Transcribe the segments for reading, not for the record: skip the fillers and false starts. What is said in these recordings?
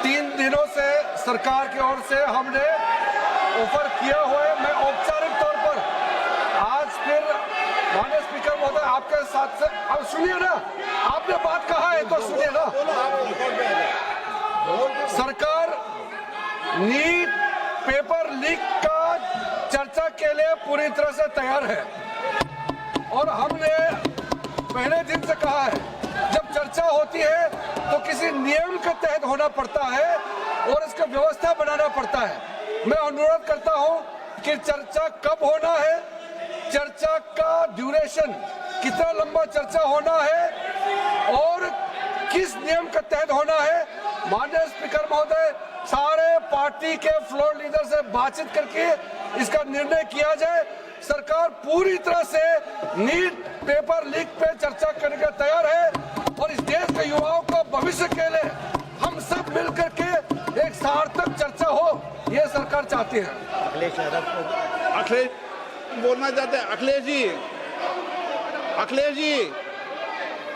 3 दिनों से सरकार की ओर से हमने ऑफर किया हुआ है। मैं औपचारिक तौर पर आज फिर माननीय स्पीकर महोदय आपके साथ से, अब सुनिए ना, आपने बात कहा है तो सुनिए ना। सरकार नीट पेपर लीक का चर्चा के लिए पूरी तरह से तैयार है और हमने पहले दिन से कहा है जब चर्चा होती है तो किसी नियम के तहत होना पड़ता है और इसका व्यवस्था बनाना पड़ता है। मैं अनुरोध करता हूं कि चर्चा कब होना है, चर्चा का ड्यूरेशन कितना लंबा चर्चा होना है और किस नियम के तहत होना है। माननीय स्पीकर महोदय, सारे पार्टी के फ्लोर लीडर से बातचीत करके इसका निर्णय किया जाए। सरकार पूरी तरह से नीट पेपर लीक पे चर्चा करने के तैयार है और इस देश के युवाओं को भविष्य के लिए हम सब मिलकर के एक सार्थक चर्चा हो, ये सरकार चाहती है। अखिलेश बोलना चाहते हैं। अखिलेश जी, अखिलेश जी,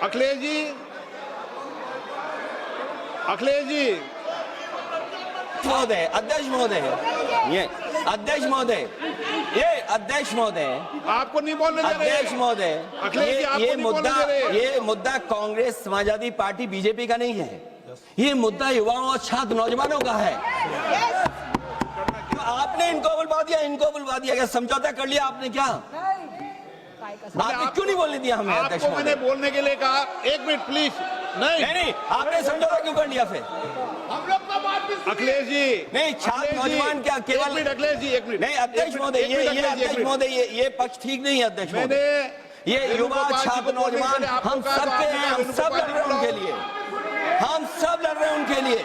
अखिलेश जी, अखिलेश जी, महोदय, अध्यक्ष महोदय, ये अध्यक्ष महोदय, ये अध्यक्ष महोदय, आपको नहीं बोलने दे रहे। अध्यक्ष महोदय, अखिलेश जी, आपको नहीं बोलने दे रहे। ये मुद्दा कांग्रेस, समाजवादी पार्टी, बीजेपी का नहीं है। ये मुद्दा युवाओं और छात्र नौजवानों का है। आपने इनको बुलवा दिया, क्या समझौता कर लिया आपने? क्या आपने क्यों नहीं बोलने दिया हमें? अध्यक्ष आपको मैंने बोलने के लिए कहा। एक मिनट प्लीज। नहीं, आपने समझौता क्यों कर लिया फिर? हम लोग का बात भी अखिलेश जी, नहीं, छात्र नौजवान क्या केवल? अखिलेश जी, एक मिनट। नहीं अध्यक्ष महोदय, अध्यक्ष महोदय, ये पक्ष ठीक नहीं है अध्यक्ष महोदय। ये युवा छात्र नौजवान हम सबके हैं, हम सब लड़ रहे हैं उनके लिए, हम सब लड़ रहे हैं उनके लिए।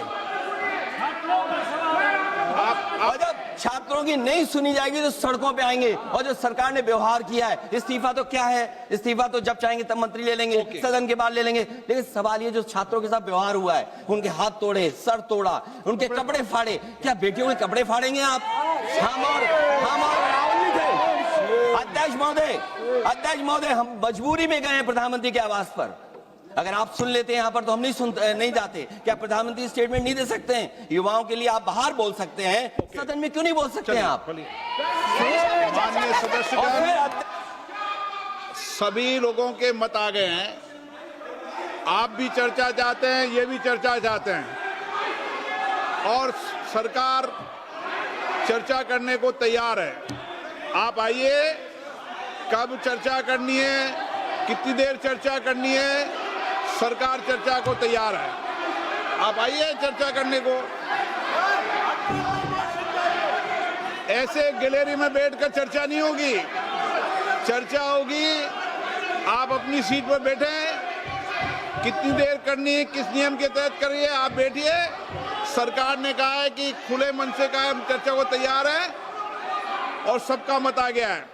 और जब छात्रों की नहीं सुनी जाएगी तो सड़कों पे आएंगे। और जो सरकार ने व्यवहार किया है, इस्तीफा तो क्या है, इस्तीफा तो जब चाहेंगे तब मंत्री ले लेंगे, सदन के बाद ले लेंगे। लेकिन सवाल ये जो छात्रों के साथ व्यवहार हुआ है, उनके हाथ तोड़े, सर तोड़ा, उनके कपड़े फाड़े, क्या बेटियों के कपड़े फाड़ेंगे आप? हम और राहुल जी थे। अध्यक्ष महोदय, हम मजबूरी में गए हैं प्रधानमंत्री के आवास पर। अगर आप सुन लेते हैं यहाँ पर तो हम नहीं जाते। क्या प्रधानमंत्री स्टेटमेंट नहीं दे सकते हैं? युवाओं के लिए आप बाहर बोल सकते हैं, सदन में क्यों नहीं बोल सकते हैं आप? माननीय सदस्यगण, सभी लोगों के मत आ गए हैं। आप भी चर्चा चाहते हैं, ये भी चर्चा चाहते हैं और सरकार चर्चा करने को तैयार है। आप आइए, कब चर्चा करनी है, कितनी देर चर्चा करनी है, सरकार चर्चा को तैयार है। आप आइए चर्चा करने को। ऐसे गैलरी में बैठकर चर्चा नहीं होगी, चर्चा होगी। आप अपनी सीट पर बैठे, कितनी देर करनी है, किस नियम के तहत करिए, आप बैठिए। सरकार ने कहा है कि खुले मन से कहा, हम चर्चा को तैयार है और सबका मत आ गया है।